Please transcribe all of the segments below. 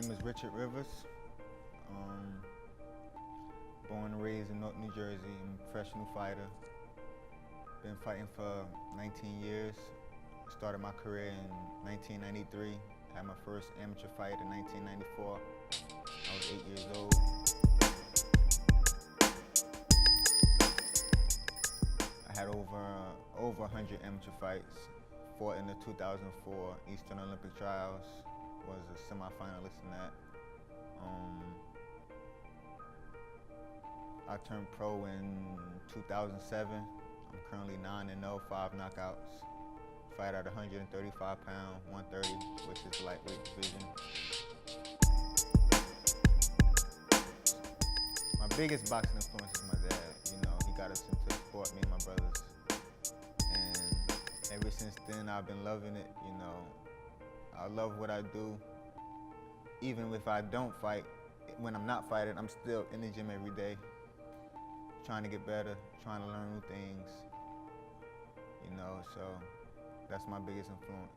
name is Richard Rivers. Born and raised in North New Jersey. I'm a professional fighter. Been fighting for 19 years. Started my career in 1993. Had my first amateur fight in 1994. I was 8 years old. I had over 100 amateur fights. Fought in the 2004 Eastern Olympic Trials. Was a semi-finalist in that. I turned pro in 2007. I'm currently 9-0, 5 knockouts. Fight at 135 pound, 130, which is the lightweight division. My biggest boxing influence is my dad. You know, he got us into sport, me and my brothers. And ever since then, I've been loving it. You know, I love what I do. Even if I don't fight, when I'm not fighting, I'm still in the gym every day, trying to get better, trying to learn new things. You know, so that's my biggest influence.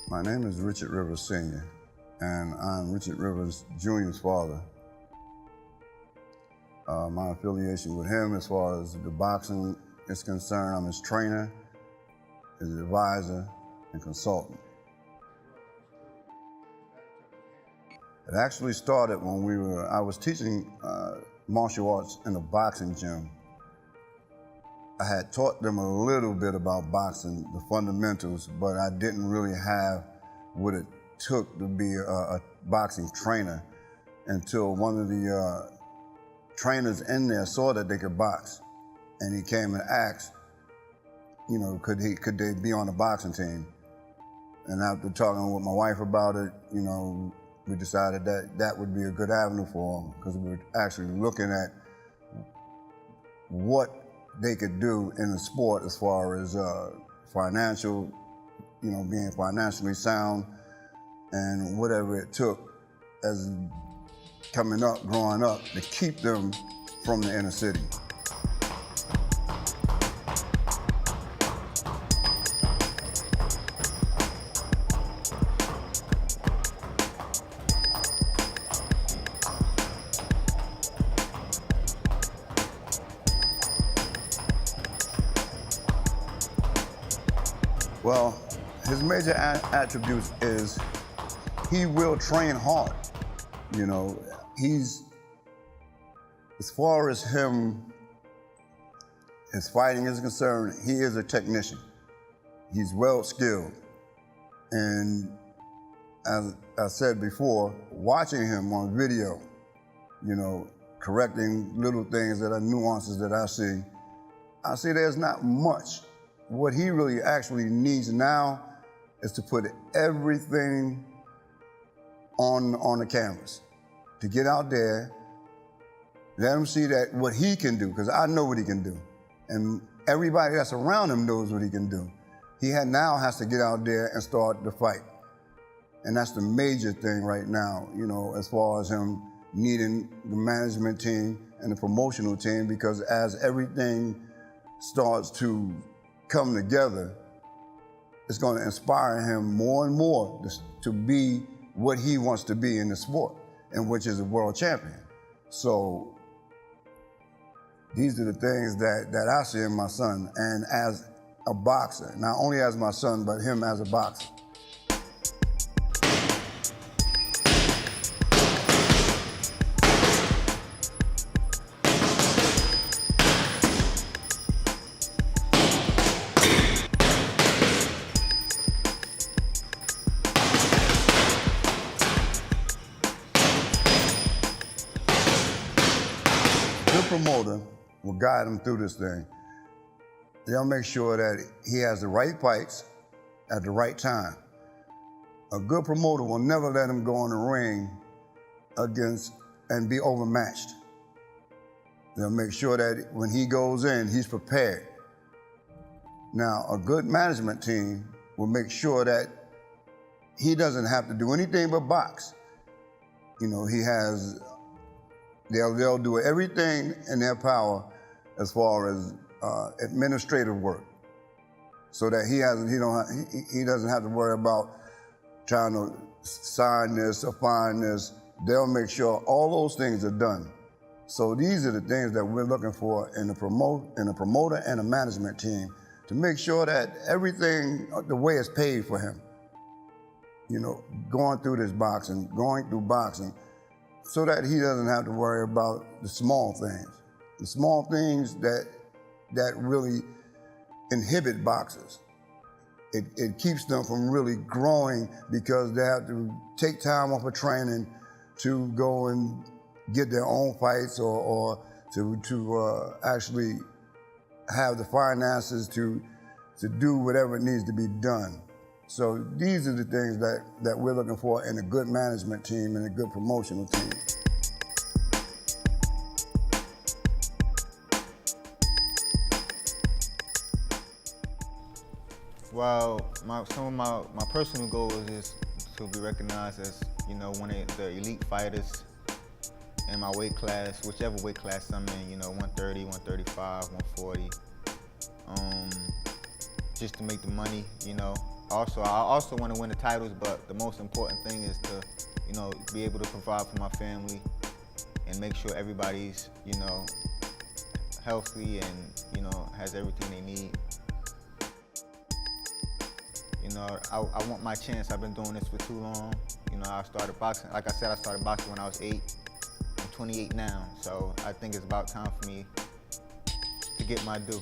My name is Richard Rivers Sr., and I'm Richard Rivers Jr.'s father. My affiliation with him as far as the boxing is concerned, I'm his trainer, his advisor, and consultant. It actually started when I was teaching martial arts in a boxing gym. I had taught them a little bit about boxing, the fundamentals, but I didn't really have what it took to be a boxing trainer until one of the trainers in there saw that they could box. And he came and asked, you know, could they be on the boxing team? And after talking with my wife about it, you know, we decided that that would be a good avenue for them, because we were actually looking at what they could do in the sport as far as financial, you know, being financially sound, and whatever it took as coming up, growing up, to keep them from the inner city. Well, his major attributes is he will train hard. You know, as far as his fighting is concerned, he is a technician. He's well skilled. And as I said before, watching him on video, you know, correcting little things that are nuances that I see there's not much. What he really actually needs now is to put everything on the canvas, to get out there, let him see that what he can do, because I know what he can do, and everybody that's around him knows what he can do. He now has to get out there and start the fight, and that's the major thing right now, you know, as far as him needing the management team and the promotional team, because as everything starts to come together, it's going to inspire him more and more to be what he wants to be in the sport, and which is a world champion. So these are the things that I see in my son, and as a boxer, not only as my son, but him as a boxer. The promoter will guide him through this thing. they'll make sure that he has the right fights at the right time. A good promoter will never let him go in the ring against and be overmatched. They'll make sure that when he goes in, he's prepared. Now, a good management team will make sure that he doesn't have to do anything but box. You know, they'll do everything in their power as far as administrative work, so that he doesn't have to worry about trying to sign this or find this. They'll make sure all those things are done. So these are the things that we're looking for in a promoter and a management team, to make sure that everything, the way it's paid for him, you know, going through boxing, so that he doesn't have to worry about the small things that really inhibit boxers. It keeps them from really growing, because they have to take time off of training to go and get their own fights, or to actually have the finances to do whatever it needs to be done. So these are the things that we're looking for in a good management team and a good promotional team. Well, some of my personal goals is to be recognized as, you know, one of the elite fighters in my weight class, whichever weight class I'm in, you know, 130, 135, 140. Just to make the money, you know. I also want to win the titles, but the most important thing is to, you know, be able to provide for my family and make sure everybody's, you know, healthy and, you know, has everything they need. You know, I want my chance. I've been doing this for too long. You know, I started boxing, like I said, I started boxing when I was 8. I'm 28 now, so I think it's about time for me to get my due.